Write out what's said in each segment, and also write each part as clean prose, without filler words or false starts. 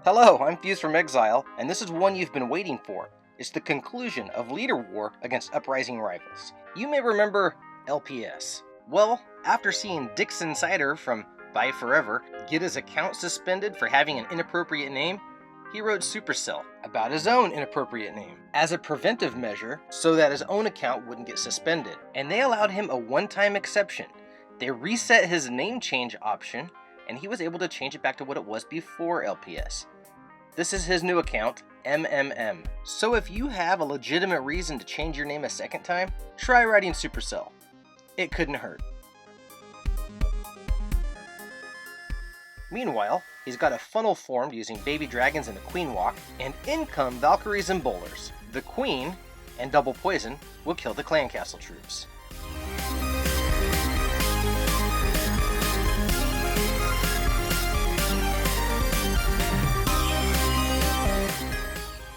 Hello, I'm Fuzed from Exile, and this is one you've been waiting for. It's the conclusion of Leader War against Uprising Rivals. You may remember LPS. Well, after seeing Dixon Sider from Bye Forever get his account suspended for having an inappropriate name, he wrote Supercell about his own inappropriate name as a preventive measure so that his own account wouldn't get suspended. And they allowed him a one-time exception. They reset his name change option, and he was able to change it back to what it was before LPS. This is his new account, MMM. So if you have a legitimate reason to change your name a second time, try writing Supercell. It couldn't hurt. Meanwhile, he's got a funnel formed using baby dragons and a queen walk, and in come Valkyries and bowlers. The queen, and double poison, will kill the clan castle troops.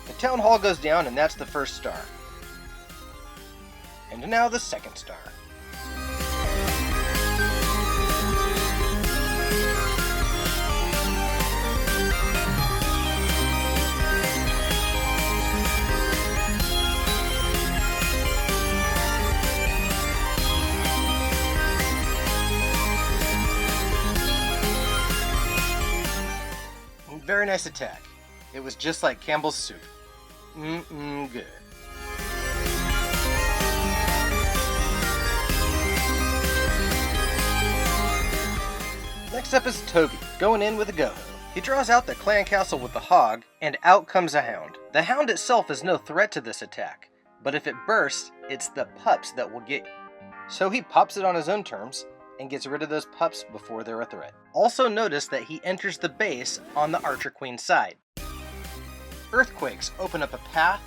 The town hall goes down, and that's the first star. And now the second star. Very nice attack. It was just like Campbell's soup. Good. Next up is Toby, going in with a go-ho. He draws out the clan castle with the hog, and out comes a hound. The hound itself is no threat to this attack, but if it bursts, it's the pups that will get you. So he pops it on his own terms, and gets rid of those pups before they're a threat. Also notice that he enters the base on the Archer Queen side. Earthquakes open up a path,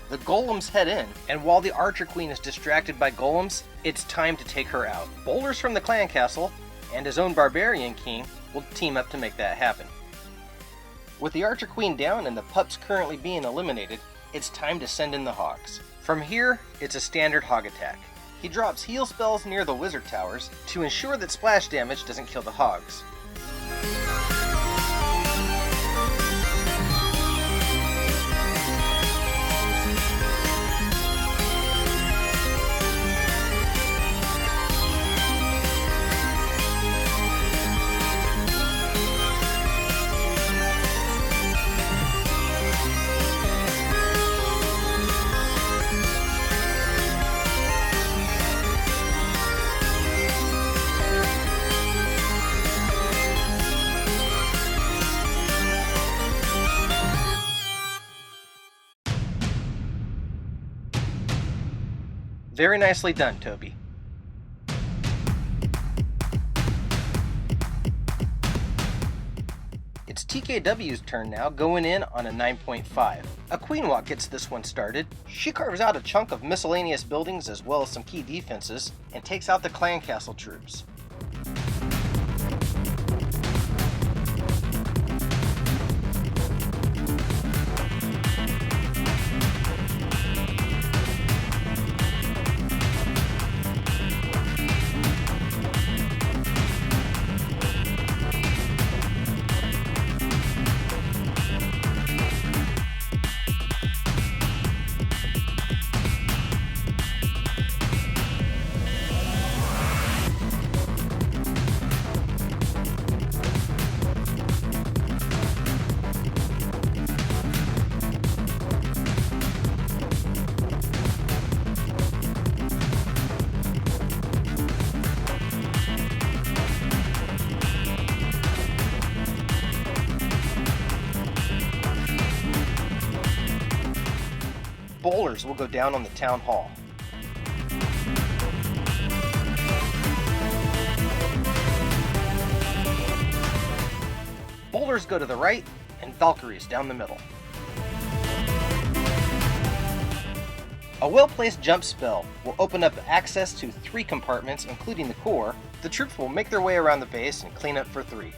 the golems head in, and while the Archer Queen is distracted by golems, it's time to take her out. Bowlers from the clan castle and his own Barbarian King will team up to make that happen. With the Archer Queen down and the pups currently being eliminated, it's time to send in the hogs. From here, it's a standard hog attack. He drops heal spells near the wizard towers to ensure that splash damage doesn't kill the hogs. Very nicely done, Toby. It's TKW's turn now, going in on a 9.5. A Queen Walk gets this one started. She carves out a chunk of miscellaneous buildings as well as some key defenses, and takes out the clan castle troops. Bowlers will go down on the town hall. Bowlers go to the right, and Valkyries down the middle. A well-placed jump spell will open up access to 3 compartments, including the core. The troops will make their way around the base and clean up for 3.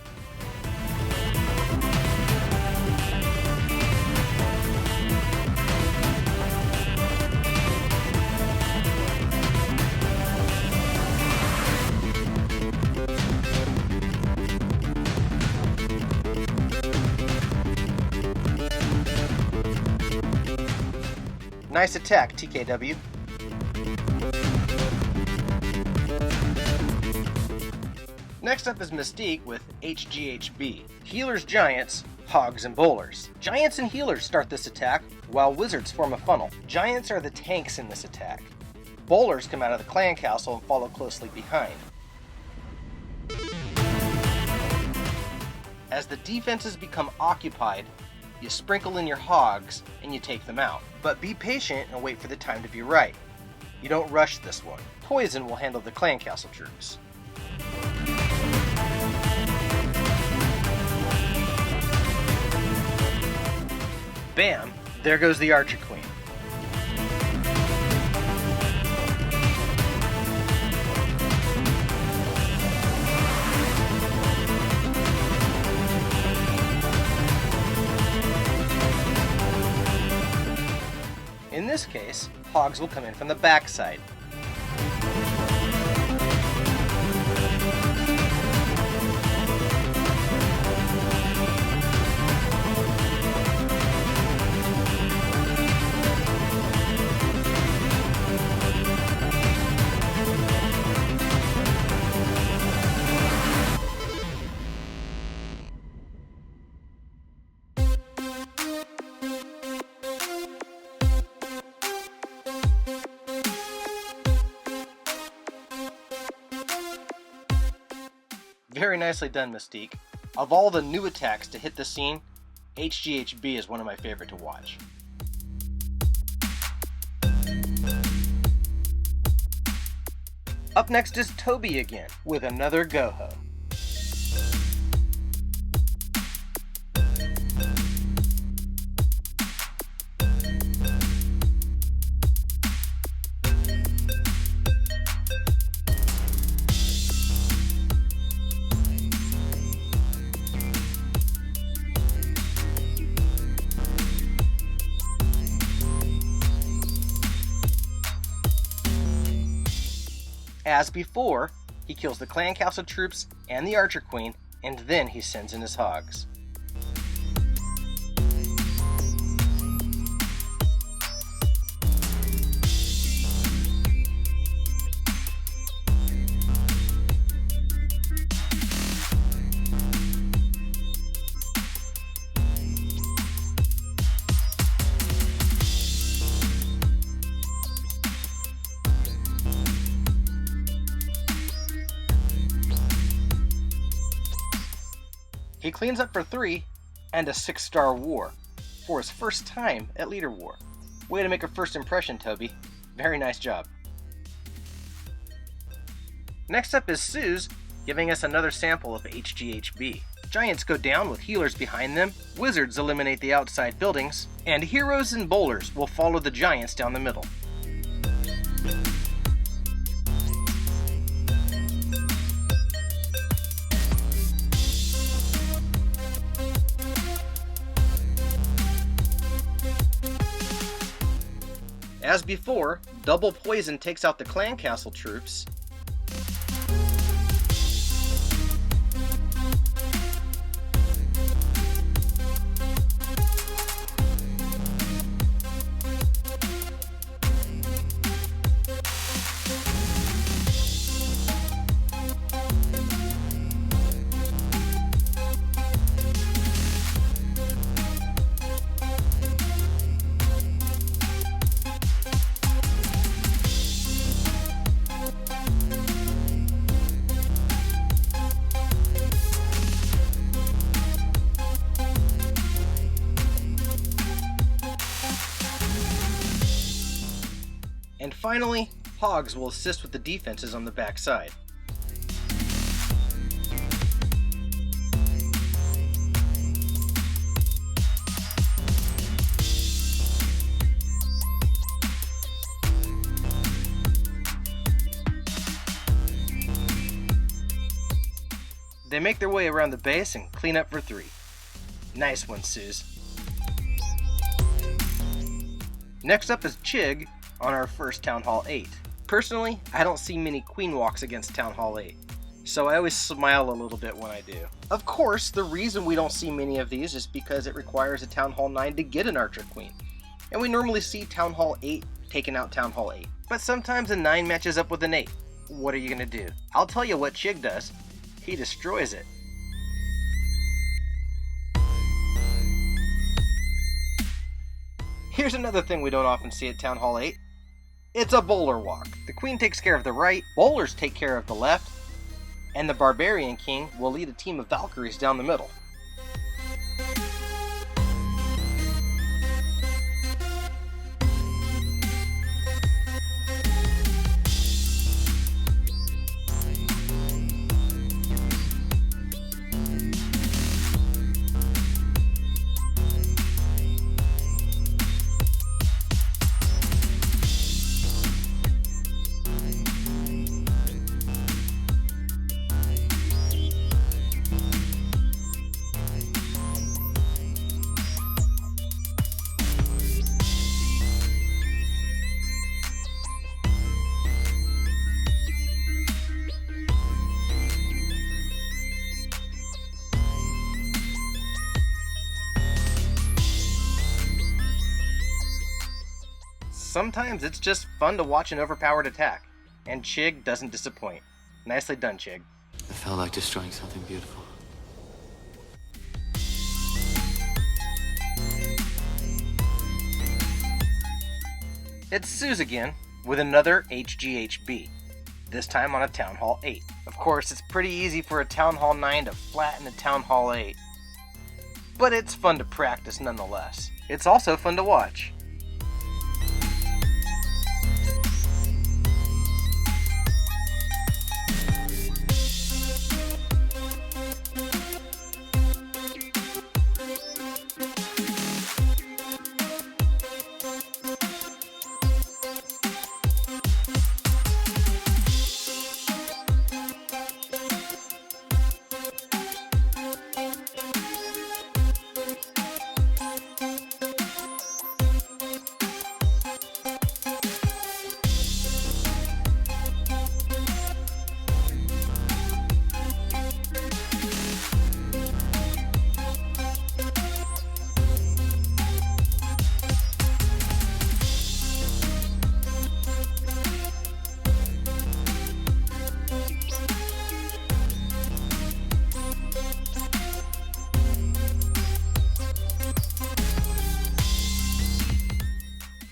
Nice attack, TKW. Next up is Mystique with HGHB. Healers, Giants, Hogs, and Bowlers. Giants and Healers start this attack, while Wizards form a funnel. Giants are the tanks in this attack. Bowlers come out of the clan castle and follow closely behind. As the defenses become occupied, you sprinkle in your Hogs and you take them out. But be patient and wait for the time to be right. You don't rush this one. Poison will handle the clan castle troops. Bam! There goes the Archer Queen. In this case, Hogs will come in from the backside. Very nicely done, Mystique. Of all the new attacks to hit the scene, HGHB is one of my favorite to watch. Up next is Toby again, with another Go-Ho. As before, he kills the clan castle troops and the Archer Queen, and then he sends in his Hogs. He cleans up for 3 and a 6-star war for his first time at Leader War. Way to make a first impression, Toby. Very nice job. Next up is Suze, giving us another sample of HGHB. Giants go down with healers behind them, Wizards eliminate the outside buildings, and Heroes and Bowlers will follow the Giants down the middle. As before, double poison takes out the clan castle troops. And finally, Hogs will assist with the defenses on the backside. They make their way around the base and clean up for 3. Nice one, Suze. Next up is Chig on our first Town Hall 8. Personally, I don't see many queen walks against Town Hall 8, so I always smile a little bit when I do. Of course, the reason we don't see many of these is because it requires a Town Hall 9 to get an Archer Queen. and we normally see Town Hall 8 taking out Town Hall 8. But sometimes a 9 matches up with an 8. What are you gonna do? I'll tell you what Chig does. He destroys it. Here's another thing we don't often see at Town Hall 8. It's a bowler walk. The queen takes care of the right, bowlers take care of the left, and the barbarian king will lead a team of Valkyries down the middle. Sometimes it's just fun to watch an overpowered attack, and Chig doesn't disappoint. Nicely done, Chig. It felt like destroying something beautiful. It's Suze again, with another HGHB, this time on a Town Hall 8. Of course, it's pretty easy for a Town Hall 9 to flatten a Town Hall 8, but it's fun to practice nonetheless. It's also fun to watch.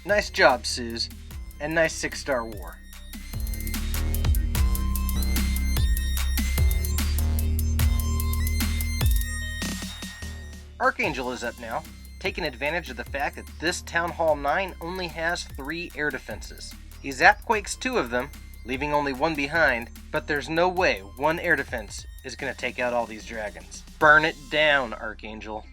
Nice job, Suze, and nice 6-star war. Archangel is up now, taking advantage of the fact that this Town Hall 9 only has 3 air defenses. He zapquakes 2 of them, leaving only 1 behind, but there's no way 1 air defense is going to take out all these dragons. Burn it down, Archangel.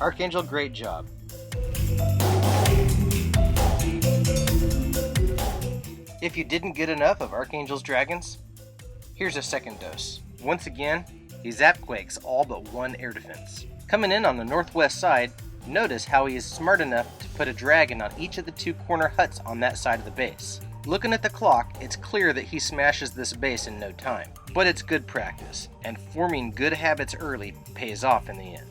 Archangel, great job. If you didn't get enough of Archangel's dragons, here's a second dose. Once again, he zapquakes all but 1 air defense. Coming in on the northwest side, notice how he is smart enough to put a dragon on each of the 2 corner huts on that side of the base. Looking at the clock, it's clear that he smashes this base in no time, but it's good practice, and forming good habits early pays off in the end.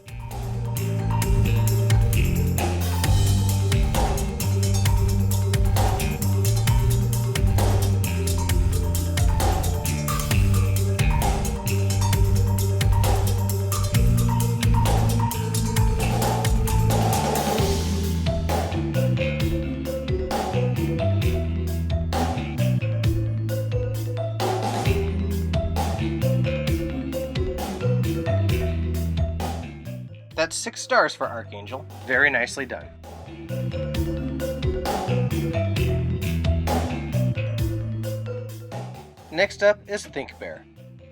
That's 6 stars for Archangel. Very nicely done. Next up is Think Bear,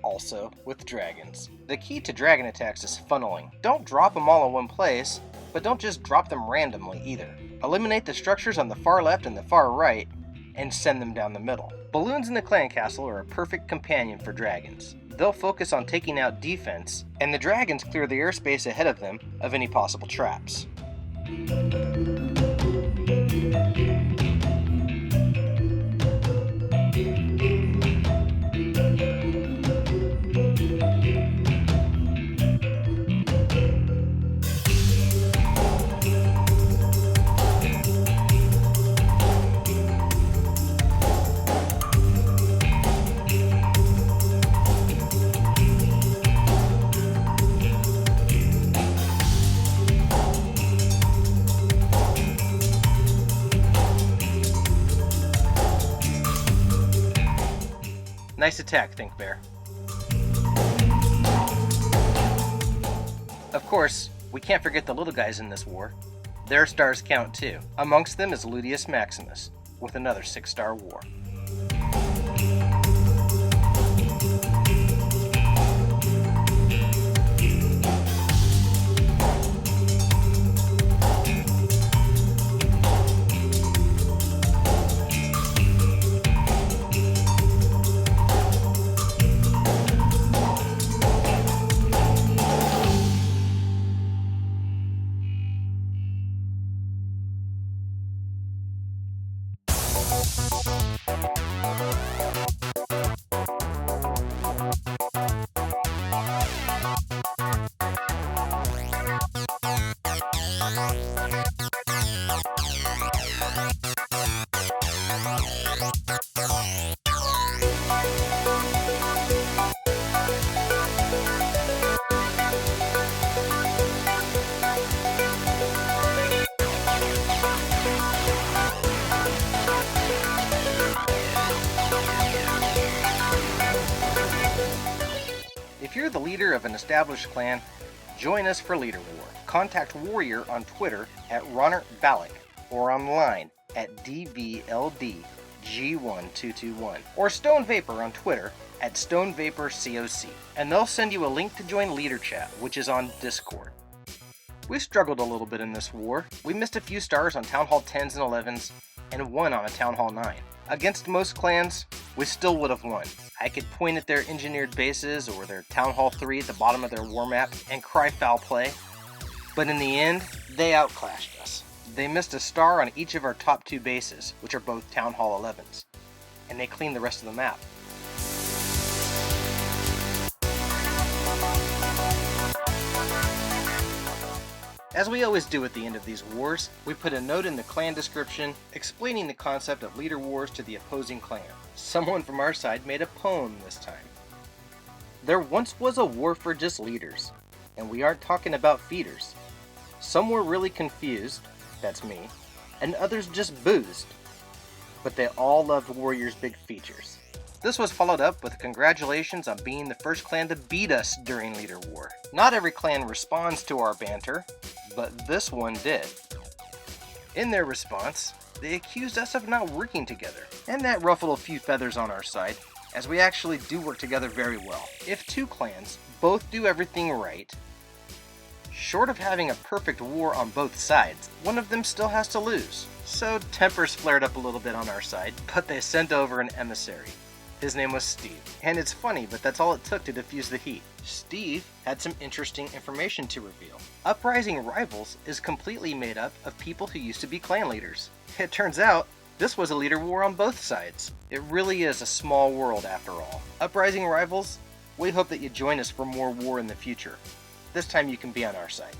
also with dragons. The key to dragon attacks is funneling. Don't drop them all in one place, but don't just drop them randomly either. Eliminate the structures on the far left and the far right, and send them down the middle. Balloons in the clan castle are a perfect companion for dragons. They'll focus on taking out defense, and the dragons clear the airspace ahead of them of any possible traps. Nice attack, Think Bear. Of course, we can't forget the little guys in this war. Their stars count too. Amongst them is Ludius Maximus, with another 6-star war. If you're the leader of an established clan, join us for Leader War. Contact Warrior on Twitter at Ronert Balak or online at DVLDG1221 or Stone Vapor on Twitter at Stone Vapor COC, and they'll send you a link to join Leader Chat, which is on Discord. We struggled a little bit in this war. We missed a few stars on Town Hall 10s and 11s, and won on a Town Hall 9. Against most clans, we still would have won. I could point at their engineered bases or their Town Hall 3 at the bottom of their war map and cry foul play, but in the end, they outclassed us. They missed a star on each of our top 2 bases, which are both Town Hall 11s, and they cleaned the rest of the map. As we always do at the end of these wars, we put a note in the clan description explaining the concept of leader wars to the opposing clan. Someone from our side made a poem this time. There once was a war for just leaders, and we aren't talking about feeders. Some were really confused, that's me, and others just boozed. But they all loved Warrior's big features. This was followed up with congratulations on being the first clan to beat us during Leader War. Not every clan responds to our banter, but this one did. In their response, they accused us of not working together, and that ruffled a few feathers on our side, as we actually do work together very well. If 2 clans both do everything right, short of having a perfect war on both sides, one of them still has to lose. So tempers flared up a little bit on our side, but they sent over an emissary. His name was Steve, and it's funny, but that's all it took to diffuse the heat. Steve had some interesting information to reveal. Uprising Rivals is completely made up of people who used to be clan leaders. It turns out, this was a leader war on both sides. It really is a small world after all. Uprising Rivals, we hope that you join us for more war in the future. This time you can be on our side.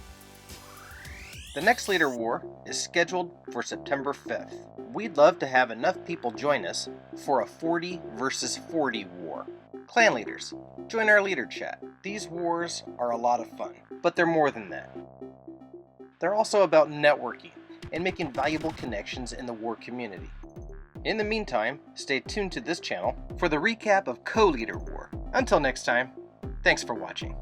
The next Leader War is scheduled for September 5th. We'd love to have enough people join us for a 40 versus 40 war. Clan leaders, join our leader chat. These wars are a lot of fun, but they're more than that. They're also about networking and making valuable connections in the war community. In the meantime, stay tuned to this channel for the recap of Co-Leader War. Until next time, thanks for watching.